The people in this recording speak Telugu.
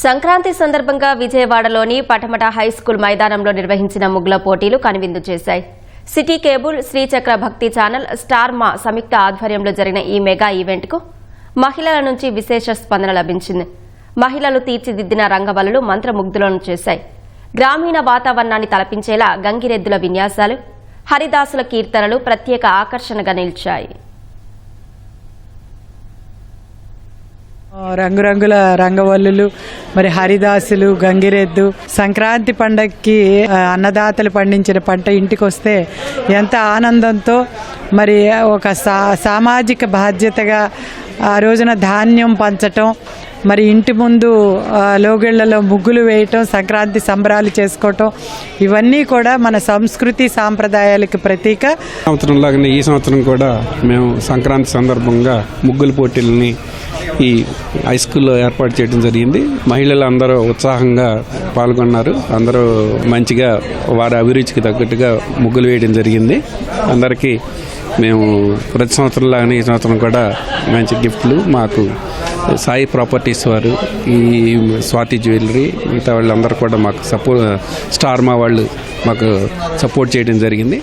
సంక్రాంతి సందర్భంగా విజయవాడలోని పటమట హైస్కూల్ మైదానంలో నిర్వహించిన ముగ్గుల పోటీలు కనువిందు చేశాయి. సిటీ కేబుల్, శ్రీచక్ర భక్తి ఛానల్, స్టార్ మా సంయుక్త ఆధ్వర్యంలో జరిగిన ఈ మెగా ఈవెంట్కు మహిళల నుంచి విశేష స్పందన లభించింది. మహిళలు తీర్చిదిద్దిన రంగవల్లులు మంత్రముగ్ధులను చేశాయి. గ్రామీణ వాతావరణాన్ని తలపించేలా గంగిరెద్దుల విన్యాసాలు, హరిదాసుల కీర్తనలు ప్రత్యేక ఆకర్షణగా నిలిచాయి. రంగురంగుల రంగవల్లులు, మరి హరిదాసులు, గంగిరెద్దు. సంక్రాంతి పండగకి అన్నదాతలు పండించిన పంట ఇంటికి వస్తే ఎంత ఆనందంతో, మరి ఒక సామాజిక బాధ్యతగా ఆ రోజున ధాన్యం పంచటం, మరి ఇంటి ముందు లోగిళ్లలో ముగ్గులు వేయటం, సంక్రాంతి సంబరాలు చేసుకోవటం, ఇవన్నీ కూడా మన సంస్కృతి సాంప్రదాయాలకు ప్రతీక. సంవత్సరంలాగానే ఈ సంవత్సరం కూడా మేము సంక్రాంతి సందర్భంగా ముగ్గుల పోటీలని ఈ హై స్కూల్లో ఏర్పాటు చేయడం జరిగింది. మహిళలు అందరూ ఉత్సాహంగా పాల్గొన్నారు. అందరూ మంచిగా వారి అభిరుచికి తగ్గట్టుగా ముగ్గులు వేయడం జరిగింది. అందరికీ మేము ప్రతి సంవత్సరంలాగానే ఈ సంవత్సరం కూడా మంచి గిఫ్ట్లు మాకు సాయి ప్రాపర్టీస్ వారు, ఈ స్వాతి జ్యువెలరీ, మిగతా వాళ్ళందరూ కూడా మాకు స్టార్ మా వాళ్ళు మాకు సపోర్ట్ చేయడం జరిగింది.